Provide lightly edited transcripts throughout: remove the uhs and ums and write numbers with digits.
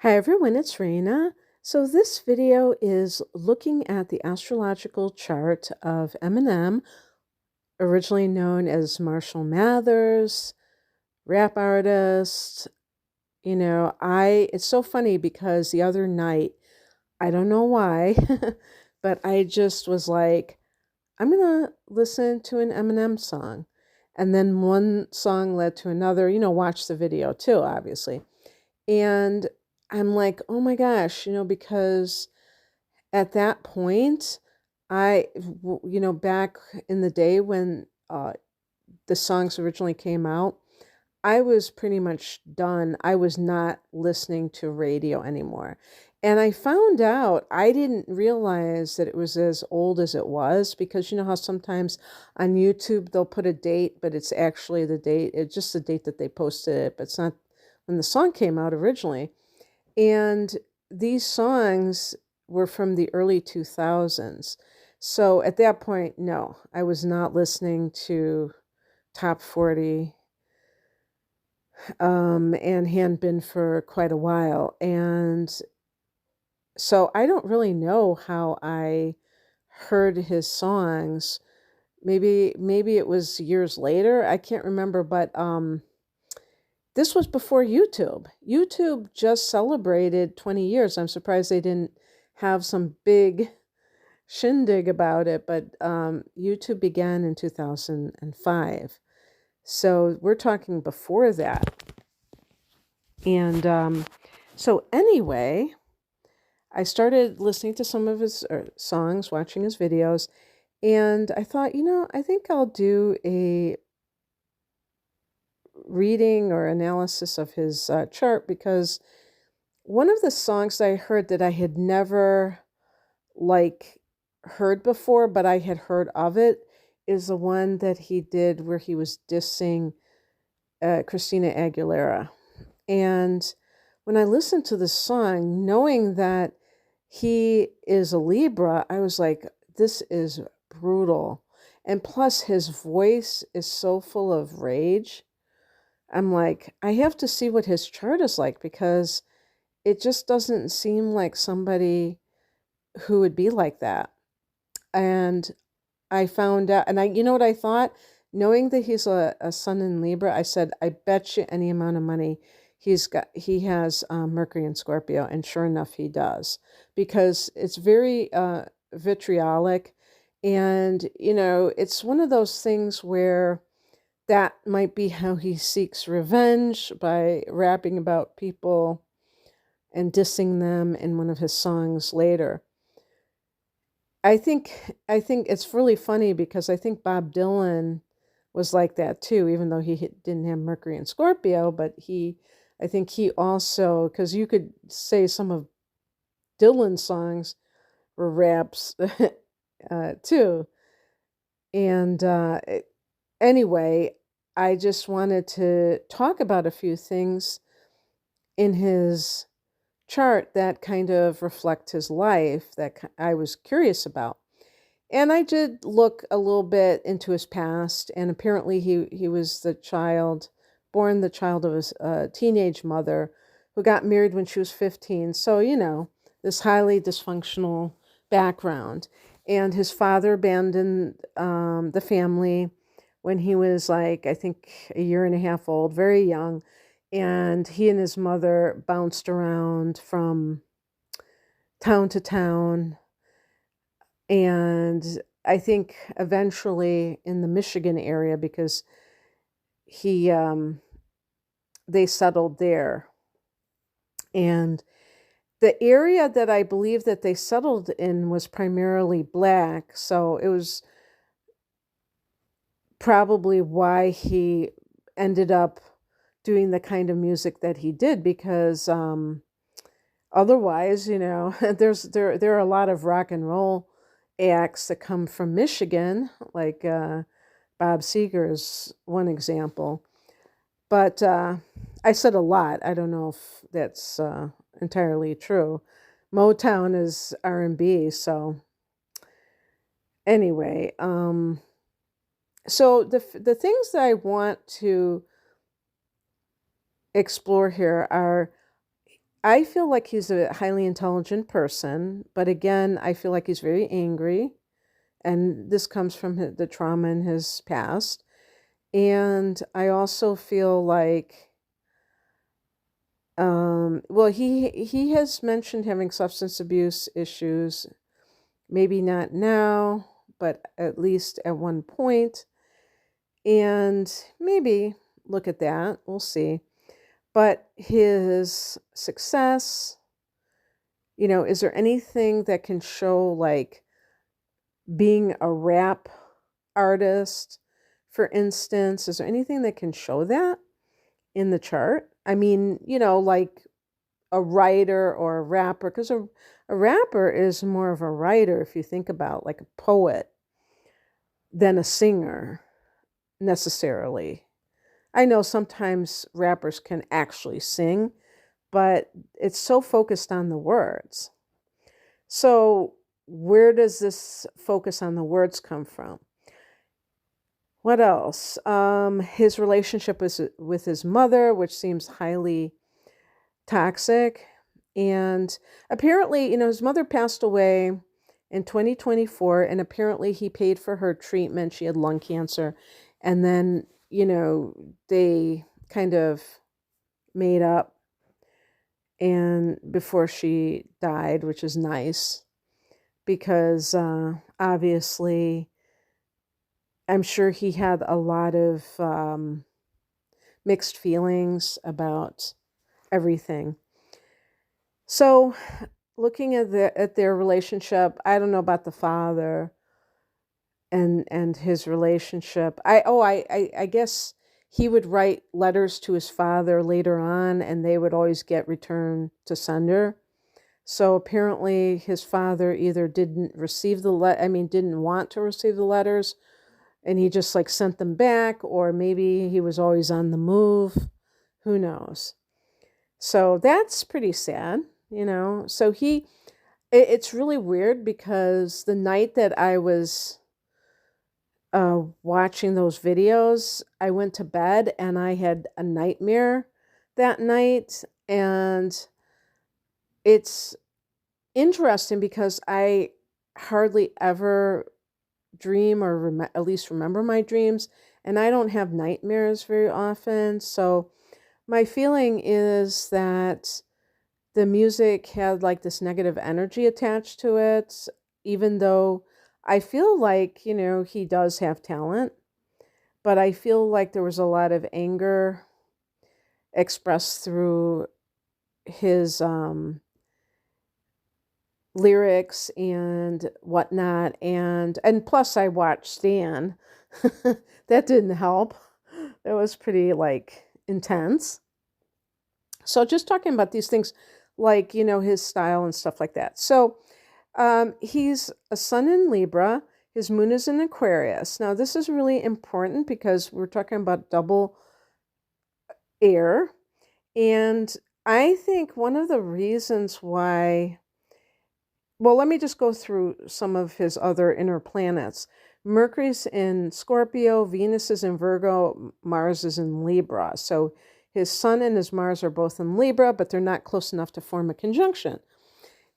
Hi everyone, it's Raina. So this video is looking at the astrological chart of Eminem, originally known as Marshall Mathers, rap artist. It's so funny because the other night, I don't know why, but I just was like, I'm gonna listen to an Eminem song. And then one song led to another, watch the video too, obviously. And I'm like, oh my gosh, because at that point, back in the day when the songs originally came out, I was pretty much done. I was not listening to radio anymore. And I found out I didn't realize that it was as old as it was because you know how sometimes on YouTube they'll put a date, but it's actually the date, it's just the date that they posted it, but it's not when the song came out originally. And these songs were from the early 2000s. So at that point, no, I was not listening to top 40 and hadn't been for quite a while. And so I don't really know how I heard his songs. Maybe it was years later. I can't remember, but this was before YouTube. YouTube just celebrated 20 years. I'm surprised they didn't have some big shindig about it, but YouTube began in 2005. So we're talking before that. And so, anyway, I started listening to some of his songs, watching his videos, and I thought, I think I'll do a reading or analysis of his chart because one of the songs I heard that I had never like heard before, but I had heard of it, is the one that he did where he was dissing Christina Aguilera. And when I listened to the song, knowing that he is a Libra, I was like, this is brutal. And plus, his voice is so full of rage. I'm like, I have to see what his chart is like because it just doesn't seem like somebody who would be like that. And I found out, and you know what I thought? Knowing that he's a sun in Libra, I said, I bet you any amount of money he has Mercury in Scorpio, and sure enough, he does, because it's very vitriolic, and it's one of those things where that might be how he seeks revenge by rapping about people and dissing them in one of his songs later. I think it's really funny because I think Bob Dylan was like that too, even though didn't have Mercury in Scorpio, but I think he also, because you could say some of Dylan's songs were raps too. And anyway, I just wanted to talk about a few things in his chart that kind of reflect his life that I was curious about. And I did look a little bit into his past, and apparently he was born the child of a teenage mother who got married when she was 15. So, this highly dysfunctional background. And his father abandoned the family when he was like, I think, a year and a half old, very young. And he and his mother bounced around from town to town, and I think eventually in the Michigan area because he they settled there. And the area that I believe that they settled in was primarily black, so it was probably why he ended up doing the kind of music that he did, because otherwise, there are a lot of rock and roll acts that come from Michigan, like Bob Seger is one example. But I said a lot. I don't know if that's entirely true. Motown is R&B, so anyway, so the things that I want to explore here are I feel like he's a highly intelligent person, but again, I feel like he's very angry, and this comes from the trauma in his past. And I also feel like, well, he has mentioned having substance abuse issues. Maybe not now, but at least at one point. And maybe look at that. We'll see. But his success, is there anything that can show like being a rap artist, for instance? Is there anything that can show that in the chart? I mean, like a writer or a rapper, because a rapper is more of a writer if you think about like a poet than a singer necessarily. I know sometimes rappers can actually sing, but it's so focused on the words. So, where does this focus on the words come from? What else? His relationship with his mother, which seems highly toxic. And apparently, his mother passed away in 2024, and apparently he paid for her treatment. She had lung cancer. And then, they kind of made up and before she died, which is nice because obviously I'm sure he had a lot of mixed feelings about everything. So, looking at their relationship, I don't know about the father and his relationship. I guess he would write letters to his father later on, and they would always get returned to sender. So apparently, his father either didn't receive didn't want to receive the letters, and he just like sent them back, or maybe he was always on the move. Who knows? So that's pretty sad. So it's really weird because the night that I was watching those videos, I went to bed and I had a nightmare that night. And it's interesting because I hardly ever dream or at least remember my dreams. And I don't have nightmares very often. So my feeling is that the music had like this negative energy attached to it, even though I feel like, he does have talent, but I feel like there was a lot of anger expressed through his lyrics and whatnot. And plus I watched Stan. That didn't help. That was pretty like intense. So just talking about these things like, his style and stuff like that. So he's a sun in Libra. His moon is in Aquarius. Now, this is really important because we're talking about double air. And I think one of the reasons why, well, let me just go through some of his other inner planets. Mercury's in Scorpio, Venus is in Virgo, Mars is in Libra. So his Sun and his Mars are both in Libra, but they're not close enough to form a conjunction.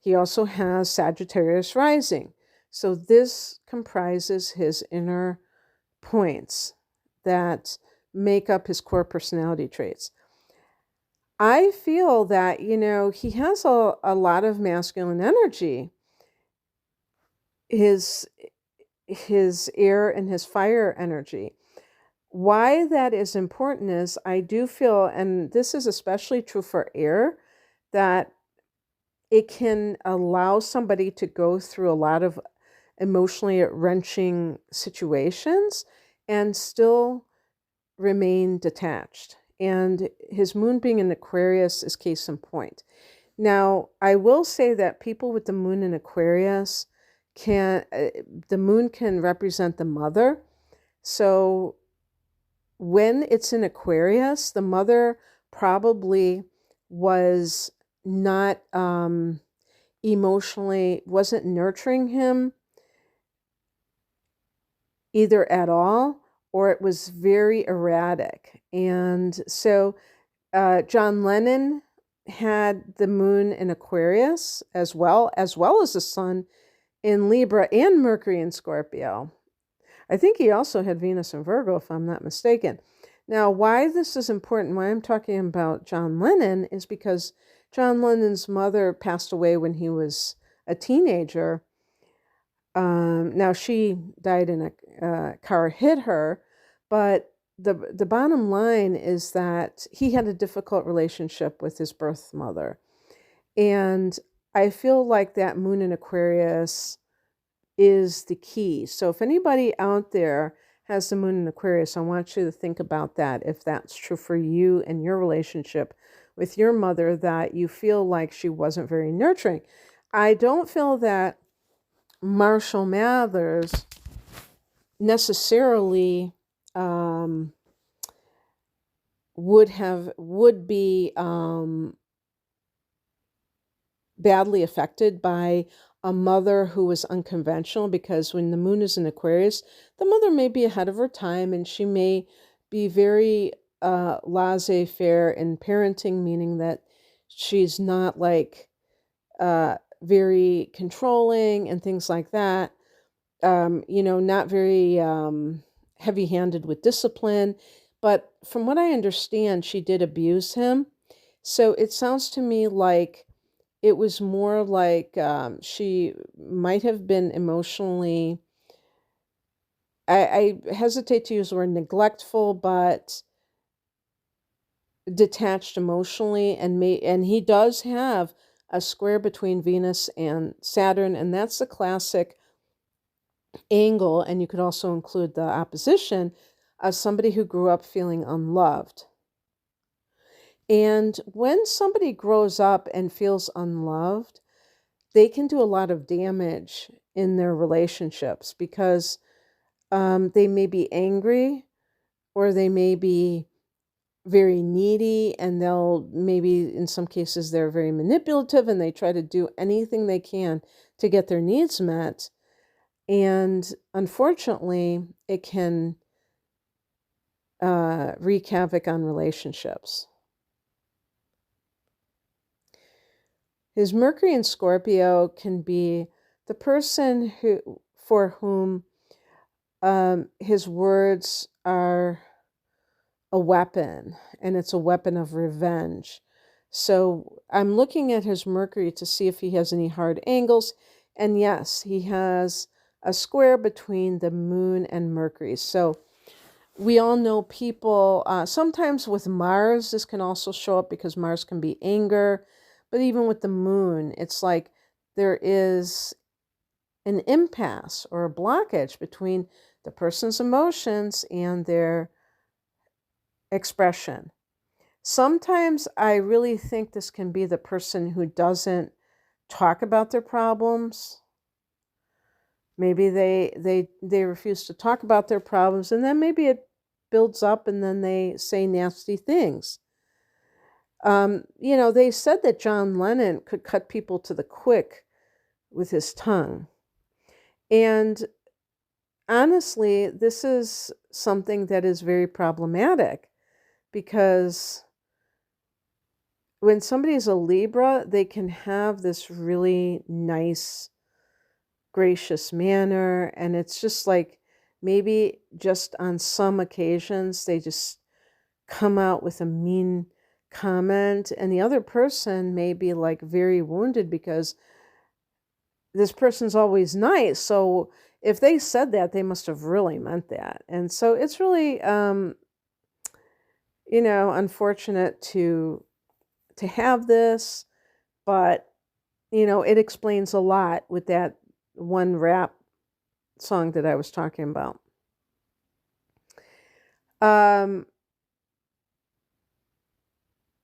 He also has Sagittarius rising. So this comprises his inner points that make up his core personality traits. I feel that, he has a lot of masculine energy. His air and his fire energy. Why that is important is I do feel, and this is especially true for air, that it can allow somebody to go through a lot of emotionally wrenching situations and still remain detached. And his moon being in Aquarius is case in point. Now, I will say that people with the moon in Aquarius the moon can represent the mother. So when it's in Aquarius, the mother probably was not emotionally, wasn't nurturing him either at all, or it was very erratic. And so John Lennon had the moon in Aquarius as well as the sun in Libra and Mercury in Scorpio. I think he also had Venus in Virgo, if I'm not mistaken. Now, why this is important, why I'm talking about John Lennon, is because John Lennon's mother passed away when he was a teenager. Now, she died in a car hit her, but the bottom line is that he had a difficult relationship with his birth mother. And I feel like that moon in Aquarius is the key. So if anybody out there has the moon in Aquarius, I want you to think about that, if that's true for you and your relationship with your mother, that you feel like she wasn't very nurturing. I don't feel that Marshall Mathers necessarily would be badly affected by a mother who was unconventional, because when the moon is in Aquarius, the mother may be ahead of her time and she may be very laissez-faire in parenting, meaning that she's not like very controlling and things like that. Not very heavy-handed with discipline. But from what I understand, she did abuse him. So it sounds to me like it was more like she might have been emotionally, I hesitate to use the word neglectful, but detached emotionally. And he does have a square between Venus and Saturn, and that's the classic angle. And you could also include the opposition of somebody who grew up feeling unloved. And when somebody grows up and feels unloved, they can do a lot of damage in their relationships, because they may be angry, or they may be very needy, and they'll maybe in some cases they're very manipulative and they try to do anything they can to get their needs met. And unfortunately, it can wreak havoc on relationships. His Mercury in Scorpio can be the person for whom his words are a weapon, and it's a weapon of revenge. So I'm looking at his Mercury to see if he has any hard angles. And yes, he has a square between the moon and Mercury. So we all know people, sometimes with Mars, this can also show up because Mars can be anger. But even with the moon, it's like there is an impasse or a blockage between the person's emotions and their expression. Sometimes I really think this can be the person who doesn't talk about their problems. Maybe they refuse to talk about their problems, and then maybe it builds up and then they say nasty things. They said that John Lennon could cut people to the quick with his tongue. And honestly, this is something that is very problematic, because when somebody's a Libra, they can have this really nice, gracious manner. And it's just like maybe just on some occasions, they just come out with a mean comment, and the other person may be like very wounded because this person's always nice. So if they said that, they must have really meant that. And so it's really, unfortunate to have this, but, it explains a lot with that one rap song that I was talking about.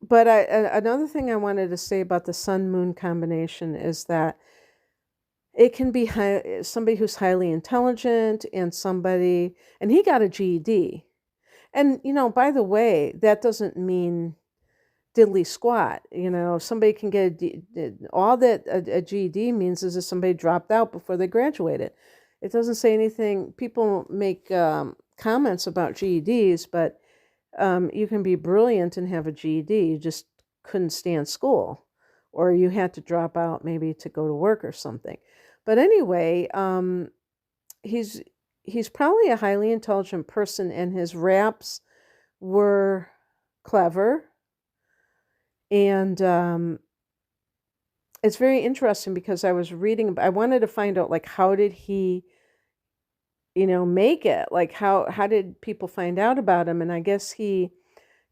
But another thing I wanted to say about the sun-moon combination is that it can be somebody who's highly intelligent and he got a GED. And, by the way, that doesn't mean diddly squat. Somebody can get all that a GED means is that somebody dropped out before they graduated. It doesn't say anything. People make comments about GEDs, but you can be brilliant and have a GED. You just couldn't stand school, or you had to drop out maybe to go to work or something. But anyway, he's he's probably a highly intelligent person, and his raps were clever. And it's very interesting because I was reading, I wanted to find out, like, how did he, make it? Like, how did people find out about him? And I guess he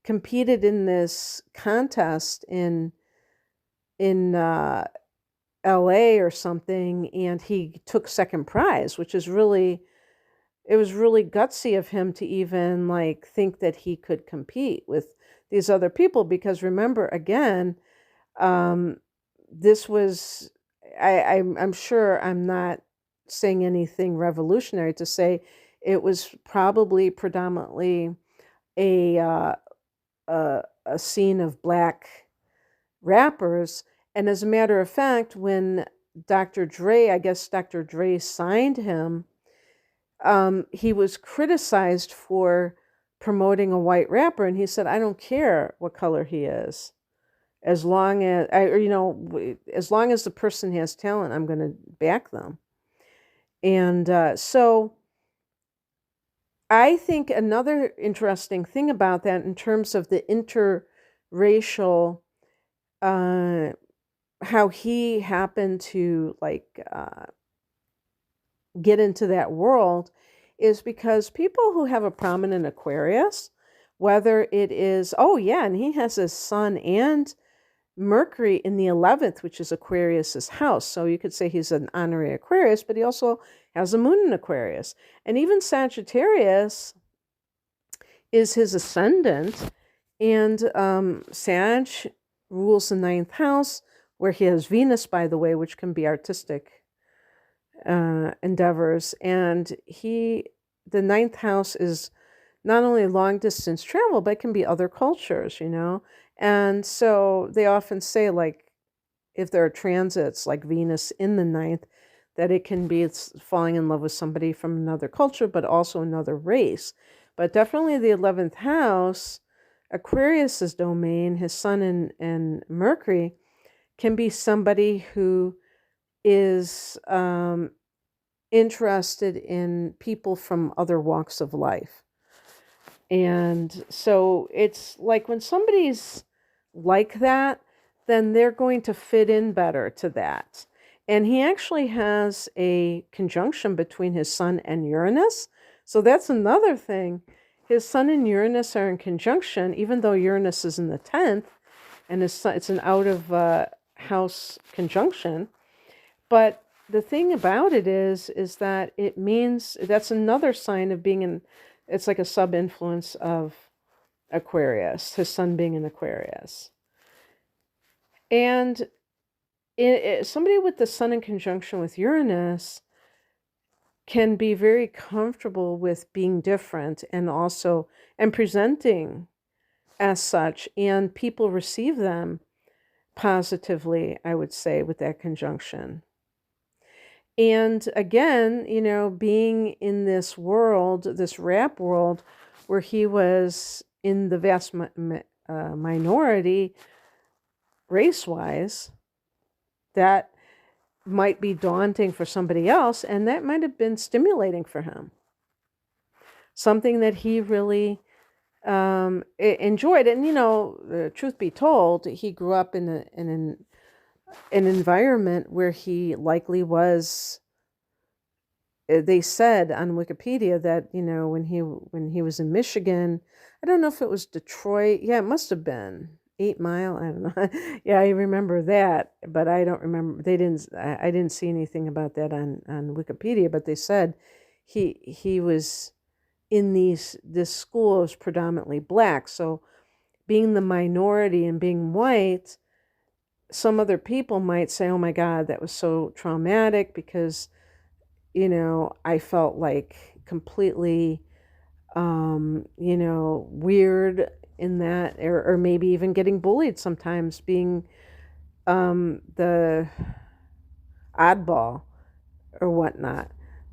competed in this contest in LA or something, and he took second prize, which is really, it was really gutsy of him to even like think that he could compete with these other people, because remember, again, um this was, I'm sure I'm not saying anything revolutionary to say it was probably predominantly a a scene of black rappers. And as a matter of fact, when Dr. Dre, I guess Dr. Dre signed him, he was criticized for promoting a white rapper, and he said, "I don't care what color he is, as long as as long as the person has talent, I'm going to back them." And so I think another interesting thing about that, in terms of the interracial, uh, how he happened to like get into that world, is because people who have a prominent Aquarius, whether it is, oh yeah, and he has his sun and Mercury in the 11th, which is Aquarius's house. So you could say he's an honorary Aquarius, but he also has a moon in Aquarius. And even Sagittarius is his ascendant. And Sag rules the ninth house, where he has Venus, by the way, which can be artistic endeavors. And the ninth house is not only long distance travel, but it can be other cultures. And so they often say, like, if there are transits like Venus in the ninth, that it can be falling in love with somebody from another culture, but also another race. But definitely the 11th house, Aquarius's domain, his sun and Mercury, can be somebody who is interested in people from other walks of life. And so it's like when somebody's like that, then they're going to fit in better to that. And he actually has a conjunction between his sun and Uranus. So that's another thing. His sun and Uranus are in conjunction, even though Uranus is in the 10th, and it's an out of house conjunction. But the thing about it is that it means that's another sign of being in, it's like a sub-influence of Aquarius, his sun being in Aquarius. And somebody with the sun in conjunction with Uranus can be very comfortable with being different, and also and presenting as such, and people receive them positively, I would say, with that conjunction. And again, being in this world, this rap world, where he was in the vast minority race-wise, that might be daunting for somebody else, and that might have been stimulating for him. Something that he really enjoyed. And, truth be told, he grew up in an environment where he likely was, they said on Wikipedia that, when he was in Michigan, I don't know if it was Detroit. Yeah, it must have been 8 Mile. I don't know. Yeah, I remember that, but I don't remember. I didn't see anything about that on Wikipedia, but they said he was in this school was predominantly black. So being the minority and being white, some other people might say, oh my God, that was so traumatic, because, I felt like completely, weird in that, or maybe even getting bullied sometimes, being the oddball or whatnot.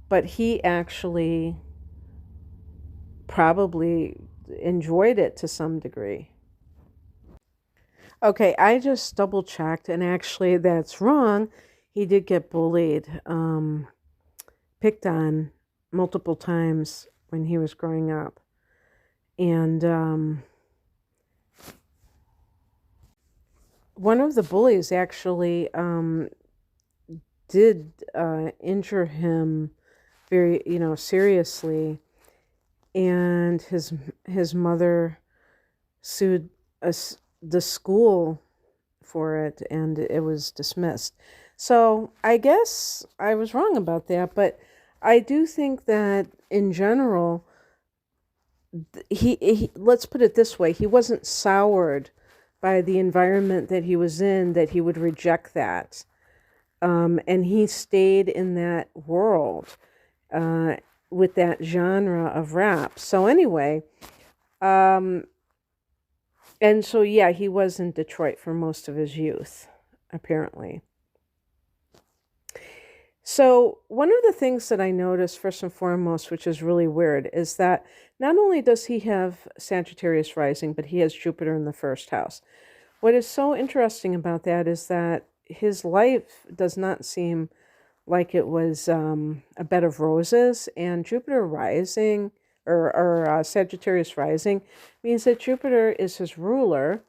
But he actually probably enjoyed it to some degree. Okay, I just double checked, and actually, that's wrong. He did get bullied, picked on multiple times when he was growing up. And one of the bullies actually did injure him very, seriously. And his mother sued us, the school, for it, and it was dismissed. So I guess I was wrong about that, but I do think that in general, he let's put it this way, he wasn't soured by the environment that he was in, that he would reject that. And he stayed in that world uh, with that genre of rap. So anyway, um, and so yeah, he was in Detroit for most of his youth, apparently. So, one of the things that I noticed first and foremost, which is really weird, is that not only does he have Sagittarius rising, but he has Jupiter in the first house. What is so interesting about that is that his life does not seem like it was a bed of roses, and Jupiter rising or Sagittarius rising means that Jupiter is his ruler,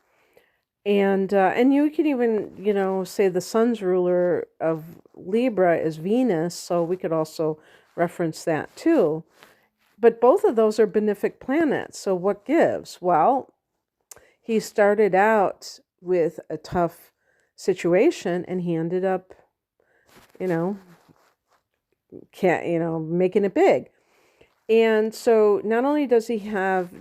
and you can even, say the sun's ruler of Libra is Venus, so we could also reference that too. But both of those are benefic planets. So what gives? Well, he started out with a tough situation and he ended up, you know, making it big. And so not only does he have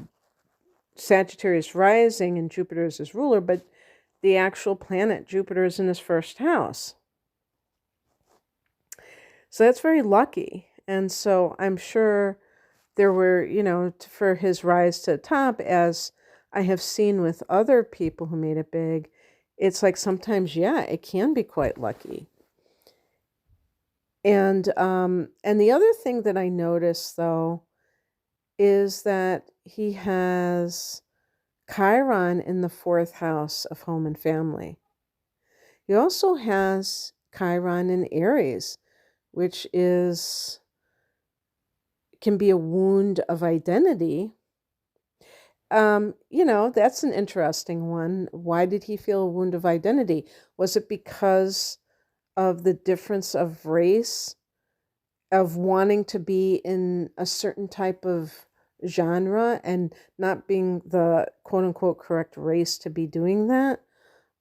Sagittarius rising and Jupiter is his ruler, but the actual planet Jupiter is in his first house. So that's very lucky. And so I'm sure there were, for his rise to the top, as I have seen with other people who made it big, it's like sometimes, yeah, it can be quite lucky. And the other thing that I noticed though is that he has Chiron in the fourth house of home and family. He also has Chiron in Aries, which can be a wound of identity. That's an interesting one. Why did he feel a wound of identity? Was it because of the difference of race, of wanting to be in a certain type of genre and not being the quote unquote correct race to be doing that,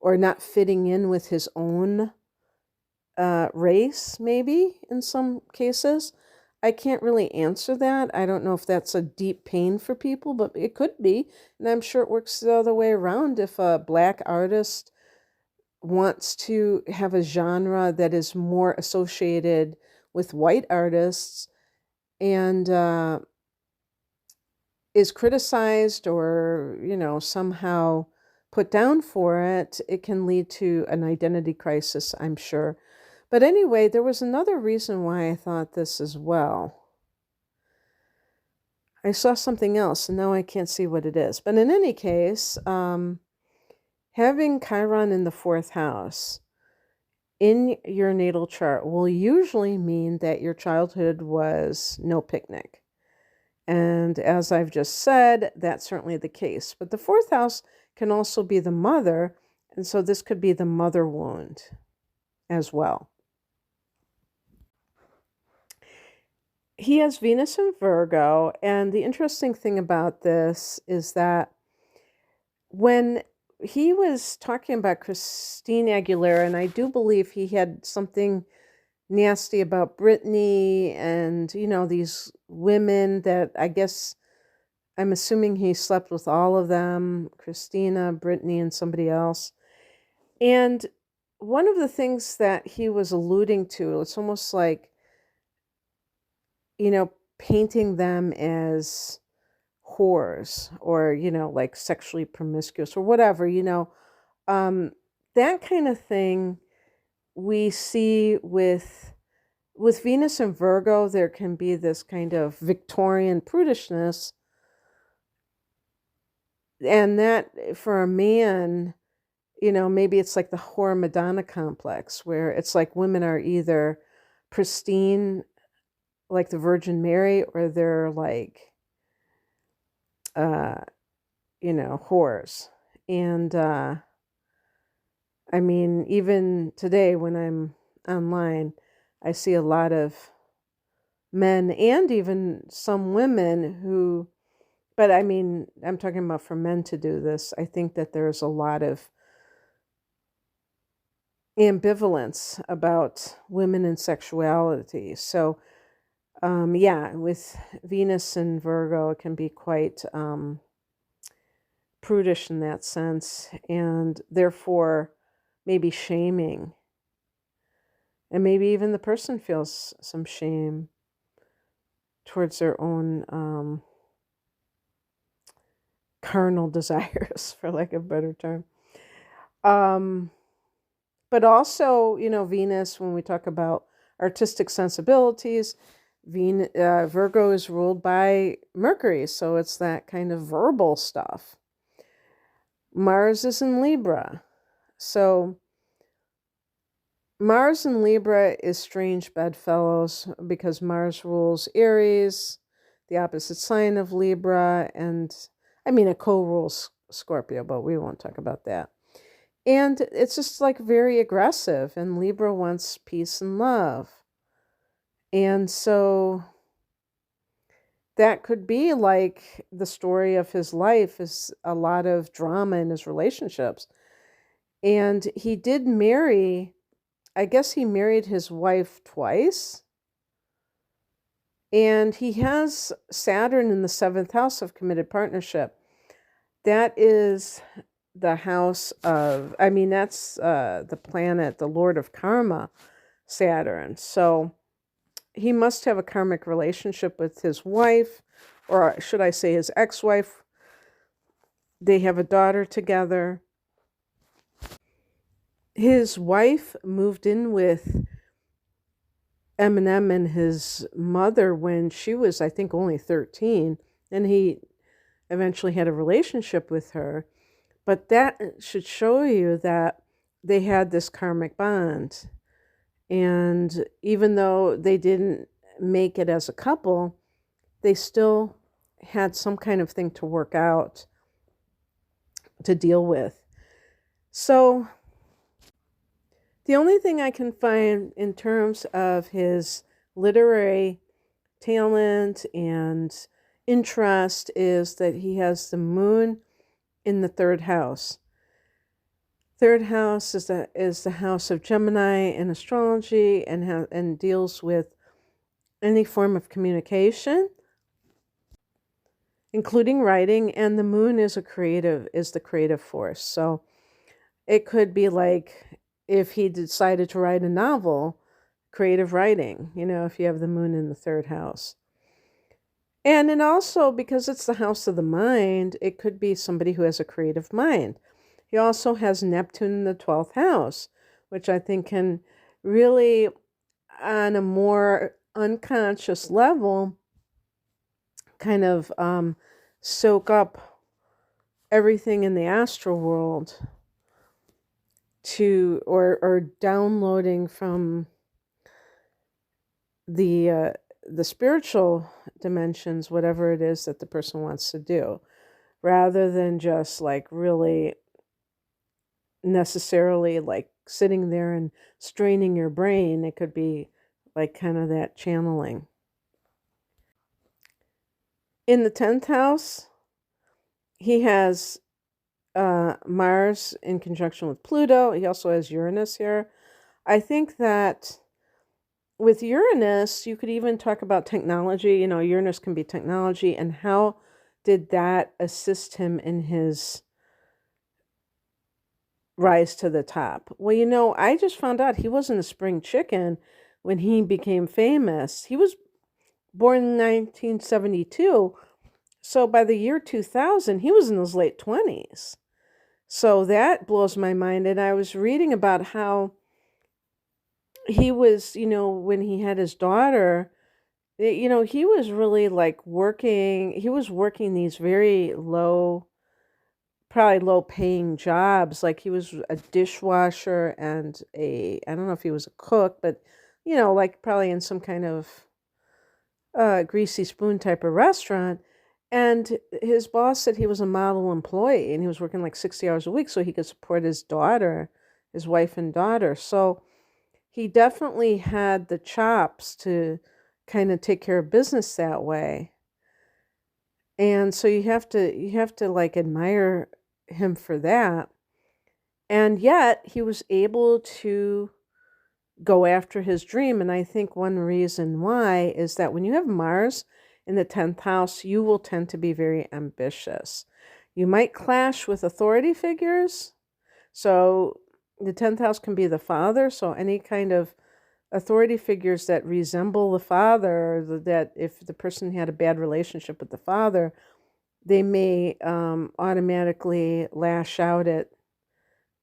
or not fitting in with his own race, maybe in some cases? I can't really answer that. I don't know if that's a deep pain for people, but it could be. And I'm sure it works the other way around. If a black artist wants to have a genre that is more associated with white artists and is criticized or, somehow put down for it, it can lead to an identity crisis, I'm sure. But anyway, there was another reason why I thought this as well. I saw something else, and now I can't see what it is. But in any case, having Chiron in the fourth house in your natal chart will usually mean that your childhood was no picnic. And as I've just said, that's certainly the case. But the fourth house can also be the mother, and so this could be the mother wound as well. He has Venus in Virgo, and the interesting thing about this is that when he was talking about Christine Aguilera, and I do believe he had something nasty about Britney and, these women that I guess I'm assuming he slept with all of them, Christina, Britney, and somebody else. And one of the things that he was alluding to, it's almost like, painting them as whores or, like sexually promiscuous or whatever, um, that kind of thing we see with Venus and Virgo. There can be this kind of Victorian prudishness, and that for a man maybe it's like the whore Madonna complex, where it's like women are either pristine, like the Virgin Mary, or they're like, uh, whores. And I mean, even today when I'm online, I see a lot of men and even some women who, but I mean, I'm talking about for men to do this. I think that there's a lot of ambivalence about women and sexuality. So, yeah, with Venus and Virgo, it can be quite prudish in that sense, and therefore maybe shaming. And maybe even the person feels some shame towards their own carnal desires, for lack of a better term. Um, but also, Venus, when we talk about artistic sensibilities, Virgo is ruled by Mercury, so it's that kind of verbal stuff. Mars is in Libra, so Mars in Libra is strange bedfellows because Mars rules Aries, the opposite sign of Libra, and I mean, it co rules Scorpio, but we won't talk about that. And it's just like very aggressive, and Libra wants peace and love. And so that could be like the story of his life is a lot of drama in his relationships. And he did marry, I guess he married his wife twice. And he has Saturn in the seventh house of committed partnership. That is the house of, I mean, that's the planet, the Lord of Karma, Saturn. So he must have a karmic relationship with his wife, or should I say his ex-wife. They have a daughter together. His wife moved in with Eminem and his mother when she was, I think, only 13, and he eventually had a relationship with her. But that should show you that they had this karmic bond. And even though they didn't make it as a couple, they still had some kind of thing to work out, to deal with. So the only thing I can find in terms of his literary talent and interest is that he has the moon in the third house. Third house is the house of Gemini in astrology, and deals with any form of communication, including writing. And the moon is the creative force. So it could be like if he decided to write a novel, creative writing. If you have the moon in the third house. And then also, because it's the house of the mind, it could be somebody who has a creative mind. He also has Neptune in the 12th house, which I think can really, on a more unconscious level, kind of soak up everything in the astral world or downloading from the spiritual dimensions, whatever it is that the person wants to do, rather than just like really necessarily like sitting there and straining your brain. It could be like kind of that channeling. In the 10th house, he has Mars in conjunction with Pluto. He also has Uranus here. I think that with Uranus, you could even talk about technology. Uranus can be technology, and how did that assist him in his rise to the top? Well, I just found out he wasn't a spring chicken when he became famous. He was born in 1972. So by the year 2000, he was in his late 20s. So that blows my mind. And I was reading about how he was, when he had his daughter, he was really like he was working these very low probably low paying jobs. Like he was a dishwasher and I don't know if he was a cook, but like probably in some kind of greasy spoon type of restaurant. And his boss said he was a model employee and he was working like 60 hours a week so he could support his daughter, his wife and daughter. So he definitely had the chops to kind of take care of business that way. And so you have to like admire him for that. And yet he was able to go after his dream. And I think one reason why is that when you have Mars in the 10th house, you will tend to be very ambitious. You might clash with authority figures. So the 10th house can be the father. So any kind of authority figures that resemble the father, that if the person had a bad relationship with the father, they may automatically lash out at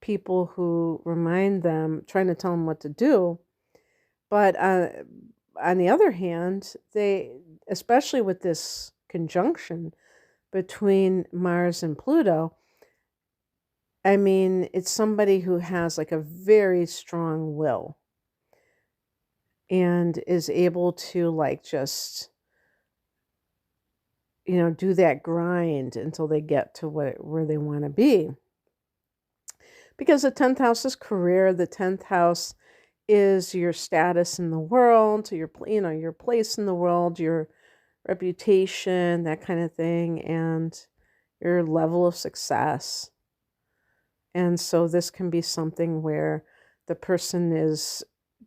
people who remind them, trying to tell them what to do. But on the other hand, they, especially with this conjunction between Mars and Pluto, I mean, it's somebody who has like a very strong will and is able to like just, do that grind until they get to where they want to be. Because the 10th house is career, the 10th house is your status in the world, your your place in the world, your reputation, that kind of thing, and your level of success. And so this can be something where the person is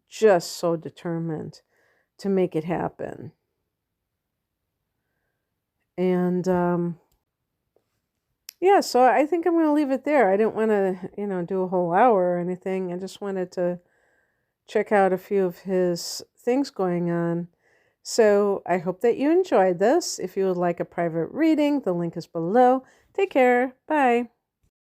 just so determined to make it happen. And yeah, so I think I'm going to leave it there. I didn't want to, do a whole hour or anything. I just wanted to check out a few of his things going on. So I hope that you enjoyed this. If you would like a private reading, the link is below. Take care. Bye.